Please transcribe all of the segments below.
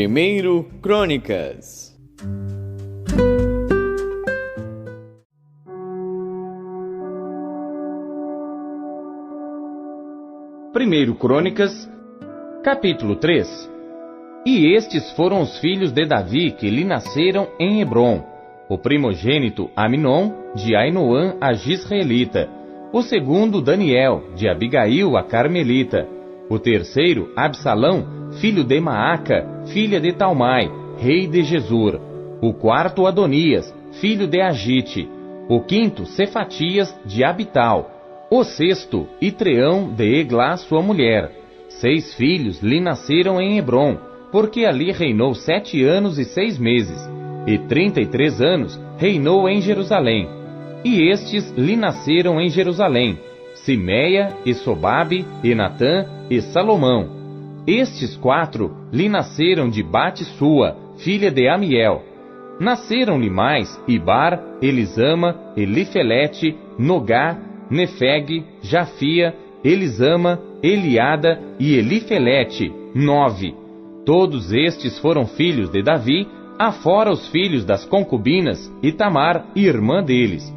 1 Crônicas. Capítulo 3. E estes foram os filhos de Davi que lhe nasceram em Hebrom: o primogênito Aminon, de Ainoã a Gisraelita; o segundo Daniel, de Abigail a Carmelita; o terceiro Absalão, filho de Maaca, filha de Talmai, rei de Gesur; o quarto Adonias, filho de Agite; o quinto Cefatias, de Abital; o sexto Itreão, de Eglá sua mulher. 6 filhos lhe nasceram em Hebrom, porque ali reinou 7 anos e 6 meses, e 33 anos reinou em Jerusalém. E estes lhe nasceram em Jerusalém: Simeia, e Sobabe, e Natã, e Salomão. Estes 4 lhe nasceram de Bate-sua, filha de Amiel. Nasceram-lhe mais Ibar, Elisama, Elifelete, Nogá, Nefeg, Jafia, Elisama, Eliada e Elifelete, 9. Todos estes foram filhos de Davi, afora os filhos das concubinas, e Tamar, irmã deles.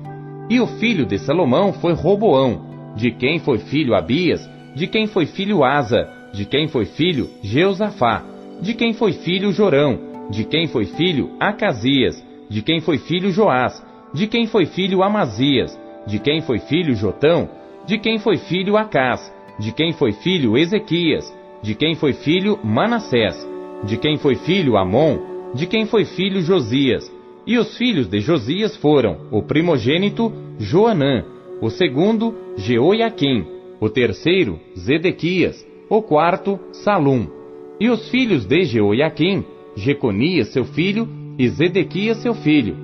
E o filho de Salomão foi Roboão, de quem foi filho Abias, de quem foi filho Asa, de quem foi filho Jeosafá, de quem foi filho Jorão, de quem foi filho Acasias, de quem foi filho Joás, de quem foi filho Amazias, de quem foi filho Jotão, de quem foi filho Acás, de quem foi filho Ezequias, de quem foi filho Manassés, de quem foi filho Amon, de quem foi filho Josias. E os filhos de Josias foram: o primogênito Joanã, o segundo Jeoiaquim, o terceiro Zedequias, o quarto Salum. E os filhos de Jeoiaquim: Jeconias seu filho e Zedequias seu filho.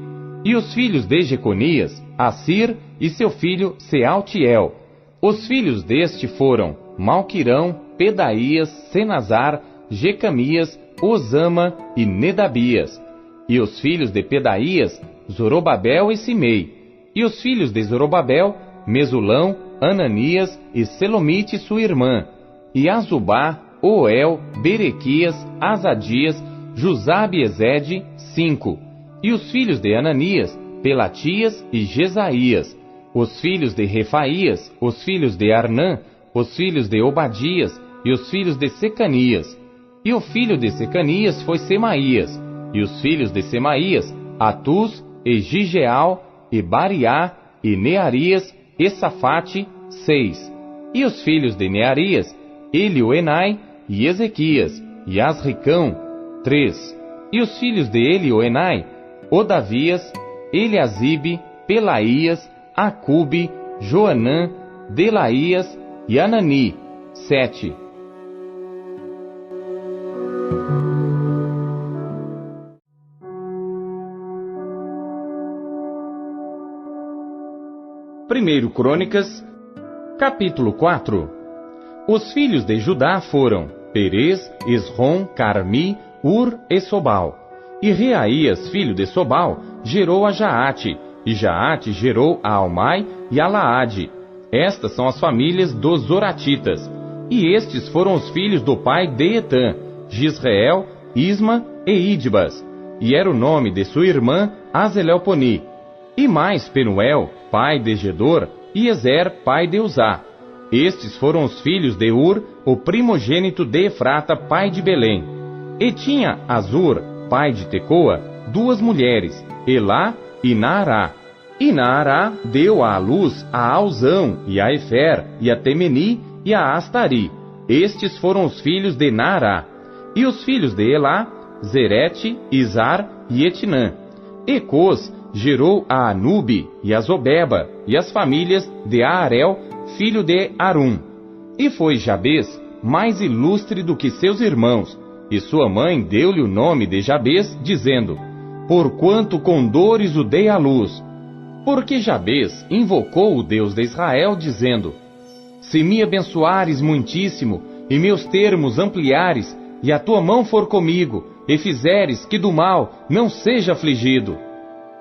E os filhos de Jeconias: Assir e seu filho Sealtiel. Os filhos deste foram Malquirão, Pedaías, Senazar, Jecamias, Osama e Nedabias. E os filhos de Pedaías: Zorobabel e Simei. E os filhos de Zorobabel: Mesulão, Ananias e Selomite sua irmã. E Azubá, Oel, Berequias, Azadias, Jusabe-Ezede, 5. E os filhos de Ananias: Pelatias e Jesaías. Os filhos de Refaías, os filhos de Arnã, os filhos de Obadias e os filhos de Secanias. E o filho de Secanias foi Semaías. E os filhos de Semaías: Atus, e Gigeal, e Bariá, e Nearias, e Safate, 6. E os filhos de Nearias: Elioenai, e Ezequias, e Asricão, 3. E os filhos de Elioenai: Odavias, Eliasibe, Pelaías, Acube, Joanã, Delaías e Anani, 7. Capítulo 4. Os filhos de Judá foram Perez, Esrom, Carmi, Ur e Sobal. E Reaías, filho de Sobal, gerou a Jaate, e Jaate gerou a Almai e a Laade. Estas são as famílias dos Zoratitas. E estes foram os filhos do pai de Etã: Gisreel, Isma e Idbas. E era o nome de sua irmã Azelelponi. E mais Penuel, pai de Gedor, e Ezer, pai de Uzá. Estes foram os filhos de Ur, o primogênito de Efrata, pai de Belém. E tinha Azur, pai de Tecoa, 2 mulheres, Elá e Naará. E Naará deu à luz a Alzão, e a Efer, e a Temeni, e a Astari. Estes foram os filhos de Naará. E os filhos de Elá: Zerete, Izar e Etnã. E Cos gerou a Anube, e a Zobeba, e as famílias de Aarel, filho de Arum. E foi Jabez mais ilustre do que seus irmãos, e sua mãe deu-lhe o nome de Jabez, dizendo: porquanto com dores o dei à luz. Porque Jabez invocou o Deus de Israel, dizendo: se me abençoares muitíssimo, e meus termos ampliares, e a tua mão for comigo, e fizeres que do mal não seja afligido.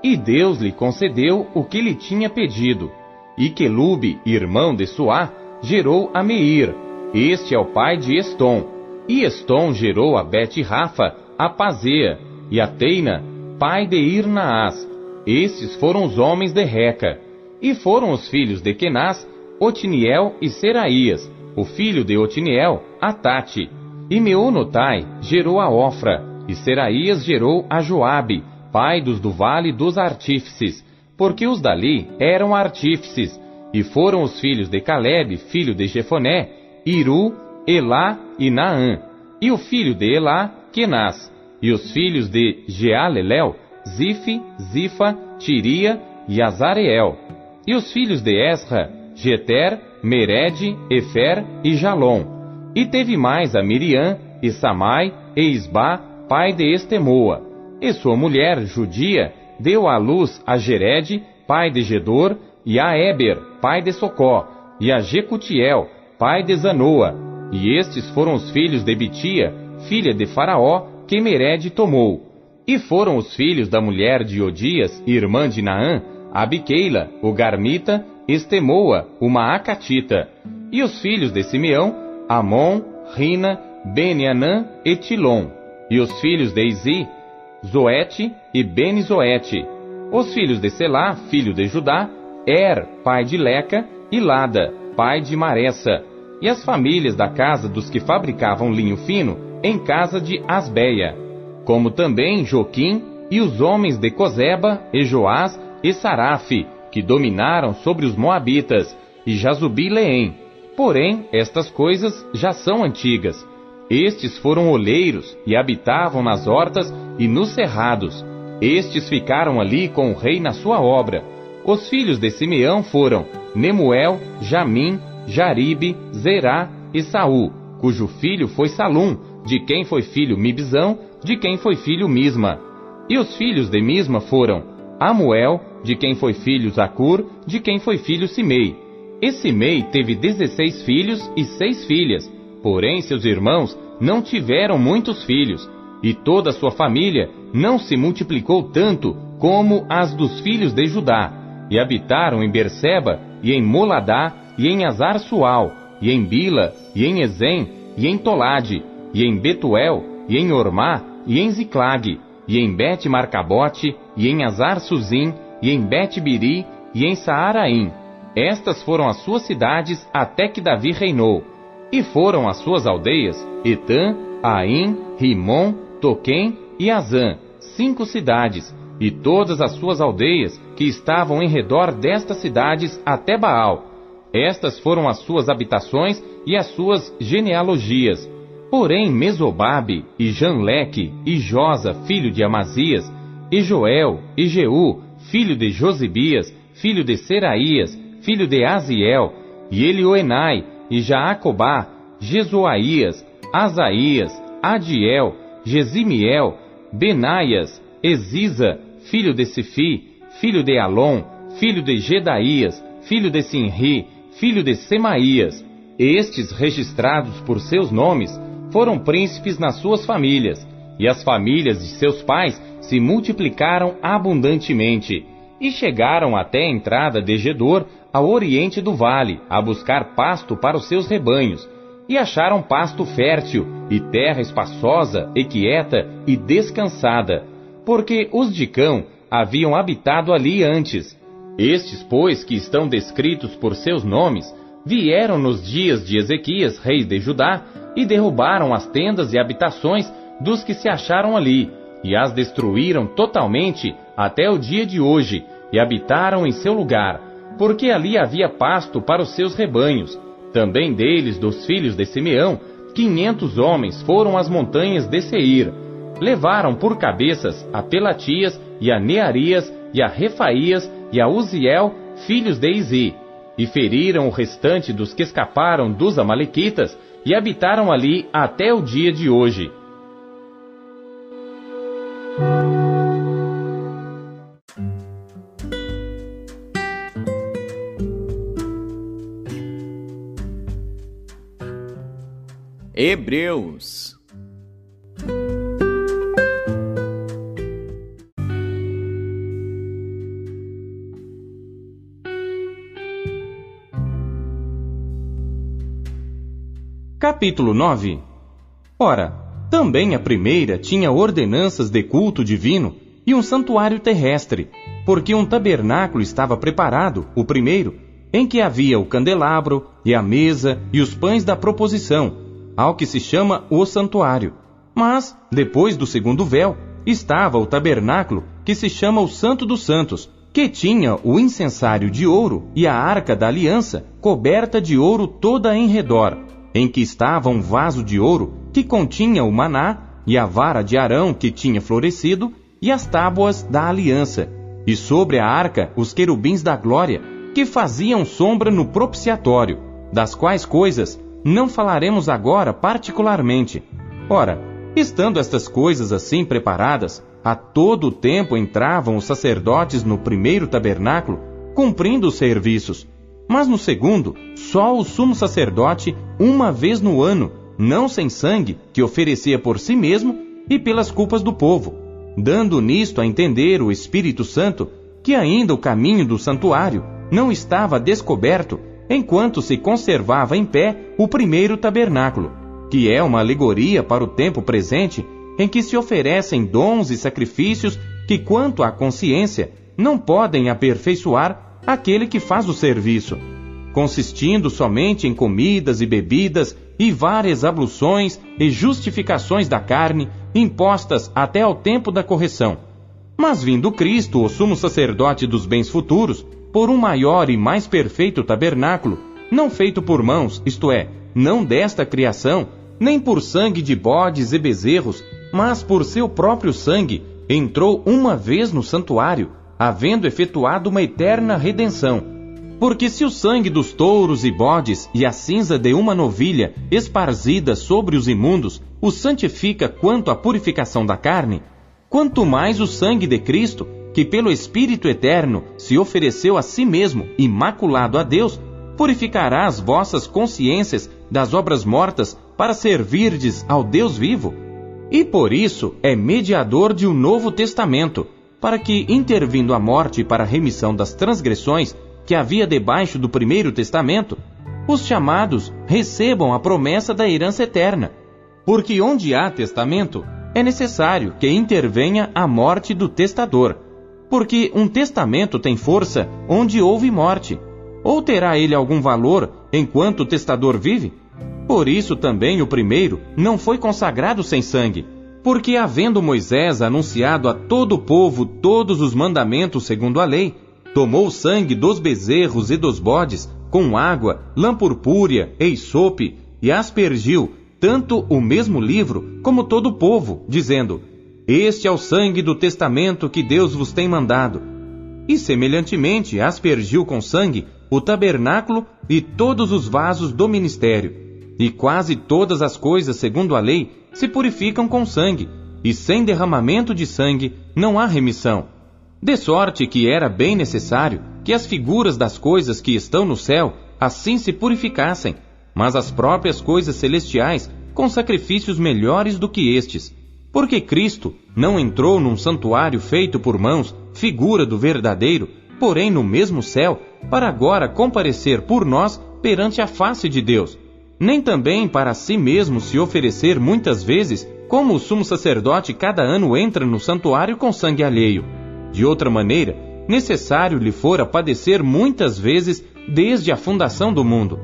E Deus lhe concedeu o que lhe tinha pedido. E Quelube, irmão de Suá, gerou a Meir. Este é o pai de Estom. E Estom gerou a Bet-Rafa, a Pazea, e a Teina, pai de Irnaás. Estes foram os homens de Reca. E foram os filhos de Kenaz, Otiniel e Seraías. O filho de Otiniel, Atate. E Meonotai gerou a Ofra, e Seraías gerou a Joabe, pai dos do vale dos artífices, porque os dali eram artífices. E foram os filhos de Calebe, filho de Jefoné, Iru, Elá e Naã. E o filho de Elá, Kenaz. E os filhos de Jealelel, Zife, Zifa, Tiria e Azareel. E os filhos de Esra, Jeter, Mered, Efer e Jalom. E teve mais a Miriam, e Samai, e Isbá, pai de Estemoa. E sua mulher, judia, deu à luz a Jered, pai de Gedor, e a Eber, pai de Socó, e a Jecutiel, pai de Zanoa. E estes foram os filhos de Bitia, filha de Faraó, que Mered tomou. E foram os filhos da mulher de Odias, irmã de Naã, Abiqueila, o Garmita, Estemoa, uma Acatita. E os filhos de Simeão, Amon, Rina, Bene-Anã e Tilom. E os filhos de Izi, Zoete e Bene-Zoete. Os filhos de Selá, filho de Judá, pai de Leca, e Lada, pai de Maressa. E as famílias da casa dos que fabricavam linho fino, em casa de Asbeia. Como também Joquim, e os homens de Cozeba, e Joás, e Sarafe, que dominaram sobre os Moabitas, e Jazubi-Leém. Porém, estas coisas já são antigas. Estes foram olheiros, e habitavam nas hortas e nos cerrados. Estes ficaram ali com o rei na sua obra. Os filhos de Simeão foram Nemuel, Jamim, Jaribe, Zerá e Saul, cujo filho foi Salum, de quem foi filho Mibzão, de quem foi filho Misma. E os filhos de Misma foram Amuel, de quem foi filho Zacur, de quem foi filho Simei. E Simei teve 16 filhos e 6 filhas, porém seus irmãos não tiveram muitos filhos, e toda a sua família não se multiplicou tanto como as dos filhos de Judá, e habitaram em Berseba, e em Moladá, e em Azar-Sual, e em Bila, e em Ezem, e em Tolade, e em Betuel, e em Ormá, e em Ziclag, e em Bet-Marcabote, e em Azar-Suzim, e em Bet-Biri, e em Saaraim. Estas foram as suas cidades até que Davi reinou. E foram as suas aldeias, Etã, Aim, Rimon, Toquém e Azã, 5 cidades, e todas as suas aldeias que estavam em redor destas cidades até Baal. Estas foram as suas habitações e as suas genealogias. Porém Mesobabe, e Janleque, e Josa, filho de Amazias, e Joel, e Jeú, filho de Josibias, filho de Seraías, filho de Aziel, e Elioenai, e Jaacobá, Jesuaías, Asaías, Adiel, Gesimiel, Benaias, Eziza, filho de Sifi, filho de Alon, filho de Gedaías, filho de Sinri, filho de Semaías. Estes, registrados por seus nomes, foram príncipes nas suas famílias, e as famílias de seus pais se multiplicaram abundantemente, e chegaram até a entrada de Gedor, ao oriente do vale, a buscar pasto para os seus rebanhos, e acharam pasto fértil, e terra espaçosa, e quieta, e descansada, porque os de Cão haviam habitado ali antes. Estes, pois, que estão descritos por seus nomes, vieram nos dias de Ezequias, rei de Judá, e derrubaram as tendas e habitações dos que se acharam ali, e as destruíram totalmente até o dia de hoje, e habitaram em seu lugar, porque ali havia pasto para os seus rebanhos. Também deles, dos filhos de Simeão, 500 homens foram às montanhas de Seir. Levaram por cabeças a Pelatias, e a Nearias, e a Refaías, e a Uziel, filhos de Izi, e feriram o restante dos que escaparam dos amalequitas, e habitaram ali até o dia de hoje. Hebreus. Capítulo 9. Ora, Também a primeira tinha ordenanças de culto divino e um santuário terrestre, porque um tabernáculo estava preparado, o primeiro, em que havia o candelabro e a mesa e os pães da proposição, ao que se chama o santuário. Mas, depois do segundo véu, estava o tabernáculo, que se chama o Santo dos Santos, que tinha o incensário de ouro e a arca da aliança, coberta de ouro toda em redor, em que estava um vaso de ouro, que continha o maná, e a vara de Arão, que tinha florescido, e as tábuas da aliança, e sobre a arca os querubins da glória, que faziam sombra no propiciatório, das quais coisas não falaremos agora particularmente. Ora, estando estas coisas assim preparadas, a todo o tempo entravam os sacerdotes no primeiro tabernáculo, cumprindo os serviços. Mas no segundo, só o sumo sacerdote, uma vez no ano, não sem sangue, que oferecia por si mesmo e pelas culpas do povo, dando nisto a entender o Espírito Santo que ainda o caminho do santuário não estava descoberto enquanto se conservava em pé o primeiro tabernáculo, que é uma alegoria para o tempo presente em que se oferecem dons e sacrifícios que, quanto à consciência, não podem aperfeiçoar aquele que faz o serviço, consistindo somente em comidas e bebidas e várias abluções e justificações da carne, impostas até ao tempo da correção. Mas vindo Cristo, o sumo sacerdote dos bens futuros, por um maior e mais perfeito tabernáculo, não feito por mãos, isto é, não desta criação, nem por sangue de bodes e bezerros, mas por seu próprio sangue, entrou uma vez no santuário, havendo efetuado uma eterna redenção. Porque se o sangue dos touros e bodes e a cinza de uma novilha esparzida sobre os imundos o santifica quanto à purificação da carne, quanto mais o sangue de Cristo, que pelo Espírito Eterno se ofereceu a si mesmo, imaculado a Deus, purificará as vossas consciências das obras mortas para servirdes ao Deus vivo. E por isso é mediador de um novo testamento, para que, intervindo a morte para a remissão das transgressões que havia debaixo do primeiro testamento, os chamados recebam a promessa da herança eterna. Porque onde há testamento, é necessário que intervenha a morte do testador. Porque um testamento tem força onde houve morte. Ou terá ele algum valor enquanto o testador vive? Por isso também o primeiro não foi consagrado sem sangue. Porque havendo Moisés anunciado a todo o povo todos os mandamentos segundo a lei, tomou o sangue dos bezerros e dos bodes, com água, lã purpúrea e isope, e aspergiu tanto o mesmo livro como todo o povo, dizendo: Este é o sangue do testamento que Deus vos tem mandado. E semelhantemente aspergiu com sangue o tabernáculo e todos os vasos do ministério. E quase todas as coisas segundo a lei se purificam com sangue, e sem derramamento de sangue não há remissão. De sorte que era bem necessário que as figuras das coisas que estão no céu assim se purificassem, mas as próprias coisas celestiais com sacrifícios melhores do que estes. Porque Cristo não entrou num santuário feito por mãos, figura do verdadeiro, porém no mesmo céu, para agora comparecer por nós perante a face de Deus, nem também para si mesmo se oferecer muitas vezes, como o sumo sacerdote cada ano entra no santuário com sangue alheio. De outra maneira, necessário lhe fora padecer muitas vezes desde a fundação do mundo.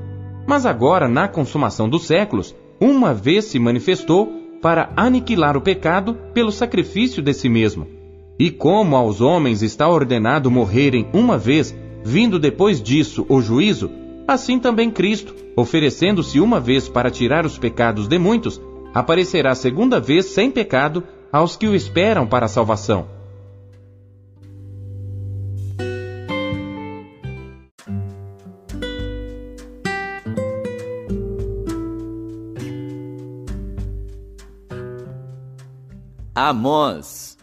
Mas agora, na consumação dos séculos, uma vez se manifestou para aniquilar o pecado pelo sacrifício de si mesmo. E como aos homens está ordenado morrerem uma vez, vindo depois disso o juízo, assim também Cristo, oferecendo-se uma vez para tirar os pecados de muitos, aparecerá segunda vez sem pecado aos que o esperam para a salvação. Amós.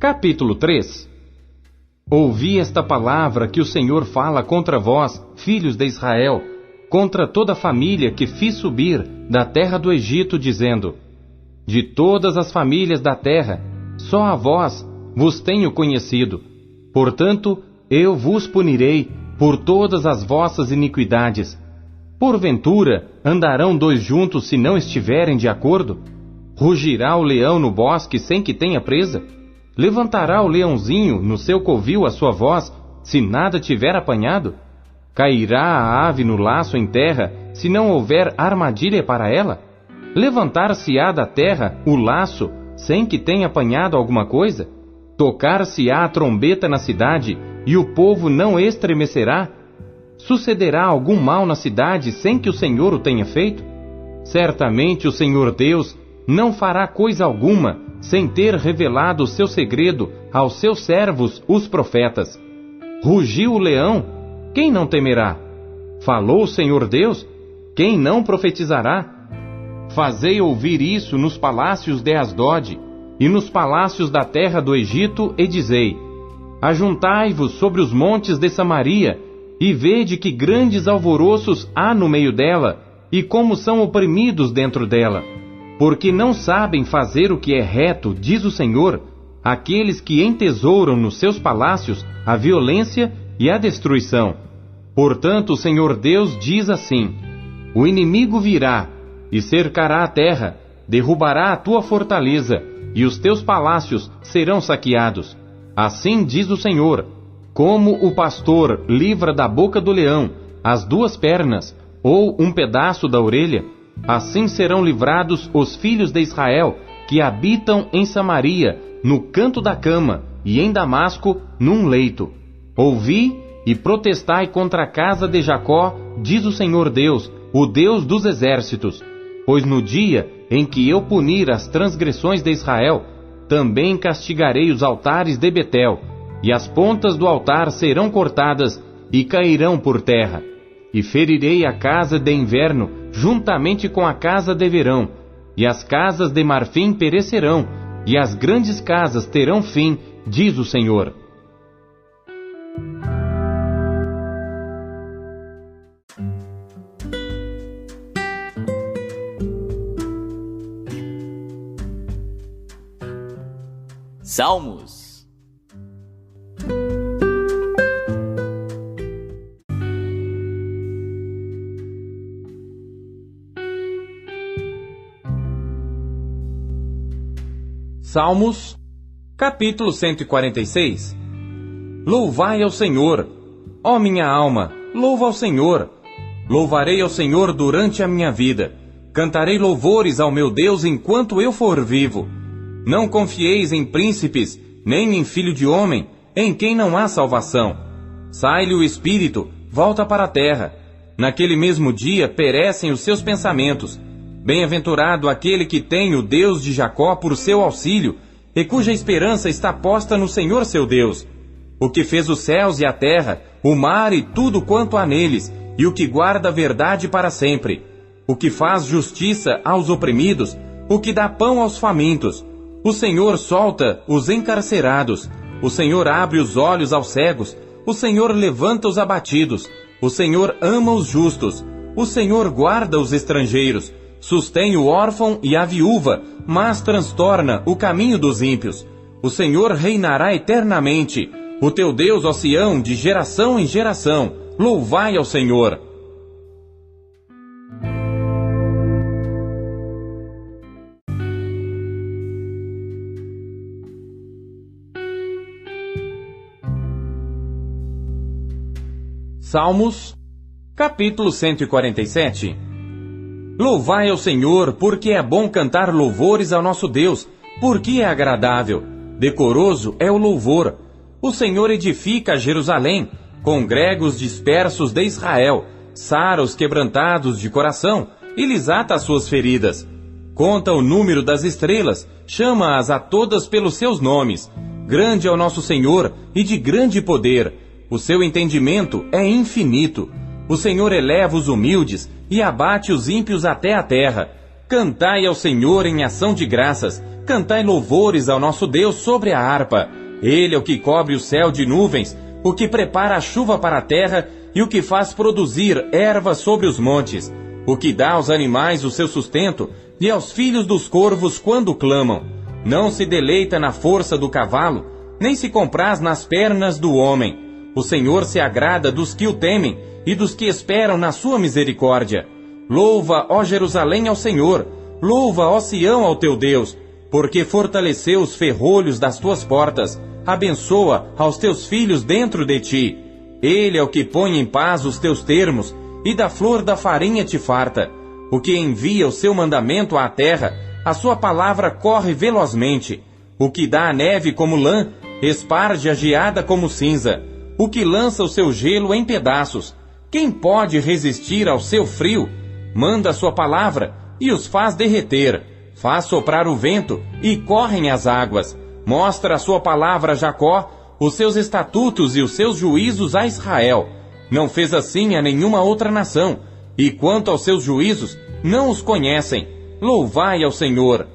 Capítulo 3. Ouvi esta palavra que o Senhor fala contra vós, filhos de Israel, contra toda a família que fiz subir da terra do Egito, dizendo: De todas as famílias da terra, só a vós vos tenho conhecido. Portanto, eu vos punirei por todas as vossas iniquidades. Porventura, andarão dois juntos se não estiverem de acordo? Rugirá o leão no bosque sem que tenha presa? Levantará o leãozinho no seu covil a sua voz, se nada tiver apanhado? Cairá a ave no laço em terra, se não houver armadilha para ela? Levantar-se-á da terra o laço, sem que tenha apanhado alguma coisa? Tocar-se-á a trombeta na cidade, e o povo não estremecerá? Sucederá algum mal na cidade, sem que o Senhor o tenha feito? Certamente o Senhor Deus não fará coisa alguma, sem ter revelado o seu segredo aos seus servos, os profetas. Rugiu o leão, quem não temerá? Falou o Senhor Deus, quem não profetizará? Fazei ouvir isso nos palácios de Asdod, e nos palácios da terra do Egito, e dizei: ajuntai-vos sobre os montes de Samaria, e vede que grandes alvoroços há no meio dela, e como são oprimidos dentro dela. Porque não sabem fazer o que é reto, diz o Senhor, aqueles que entesouram nos seus palácios a violência e a destruição. Portanto, o Senhor Deus diz assim: o inimigo virá, e cercará a terra, derrubará a tua fortaleza, e os teus palácios serão saqueados. Assim diz o Senhor: como o pastor livra da boca do leão as duas pernas, ou um pedaço da orelha, assim serão livrados os filhos de Israel, que habitam em Samaria, no canto da cama, e em Damasco, num leito. Ouvi e protestai contra a casa de Jacó, diz o Senhor Deus, o Deus dos exércitos. Pois no dia em que eu punir as transgressões de Israel, também castigarei os altares de Betel, e as pontas do altar serão cortadas e cairão por terra. E ferirei a casa de inverno juntamente com a casa de verão, e as casas de marfim perecerão, e as grandes casas terão fim, diz o Senhor. Salmos. Salmos, capítulo 146. Louvai ao Senhor, ó minha alma, louva ao Senhor. Louvarei ao Senhor durante a minha vida. Cantarei louvores ao meu Deus enquanto eu for vivo. Não confieis em príncipes, nem em filho de homem, em quem não há salvação. Sai-lhe o espírito, volta para a terra. Naquele mesmo dia perecem os seus pensamentos. Bem-aventurado aquele que tem o Deus de Jacó por seu auxílio, e cuja esperança está posta no Senhor seu Deus. O que fez os céus e a terra, o mar e tudo quanto há neles, e o que guarda a verdade para sempre. O que faz justiça aos oprimidos, o que dá pão aos famintos. O Senhor solta os encarcerados. O Senhor abre os olhos aos cegos. O Senhor levanta os abatidos. O Senhor ama os justos. O Senhor guarda os estrangeiros. Sustém o órfão e a viúva, mas transtorna o caminho dos ímpios. O Senhor reinará eternamente. O teu Deus, ó Sião, de geração em geração. Louvai ao Senhor. Salmos, capítulo 147. Louvai ao Senhor, porque é bom cantar louvores ao nosso Deus, porque é agradável. Decoroso é o louvor. O Senhor edifica Jerusalém, congrega os dispersos de Israel, sara os quebrantados de coração, e lhes ata as suas feridas. Conta o número das estrelas, chama-as a todas pelos seus nomes. Grande é o nosso Senhor, e de grande poder. O seu entendimento é infinito. O Senhor eleva os humildes e abate os ímpios até a terra. Cantai ao Senhor em ação de graças. Cantai louvores ao nosso Deus sobre a harpa. Ele é o que cobre o céu de nuvens, o que prepara a chuva para a terra e o que faz produzir erva sobre os montes. O que dá aos animais o seu sustento e aos filhos dos corvos quando clamam. Não se deleita na força do cavalo, nem se compraz nas pernas do homem. O Senhor se agrada dos que o temem e dos que esperam na sua misericórdia. Louva, ó Jerusalém, ao Senhor. Louva, ó Sião, ao teu Deus, porque fortaleceu os ferrolhos das tuas portas. Abençoa aos teus filhos dentro de ti. Ele é o que põe em paz os teus termos, e da flor da farinha te farta. O que envia o seu mandamento à terra, a sua palavra corre velozmente. O que dá a neve como lã, esparge a geada como cinza. O que lança o seu gelo em pedaços. Quem pode resistir ao seu frio? Manda a sua palavra e os faz derreter. Faz soprar o vento e correm as águas. Mostra a sua palavra a Jacó, os seus estatutos e os seus juízos a Israel. Não fez assim a nenhuma outra nação, e quanto aos seus juízos, não os conhecem. Louvai ao Senhor.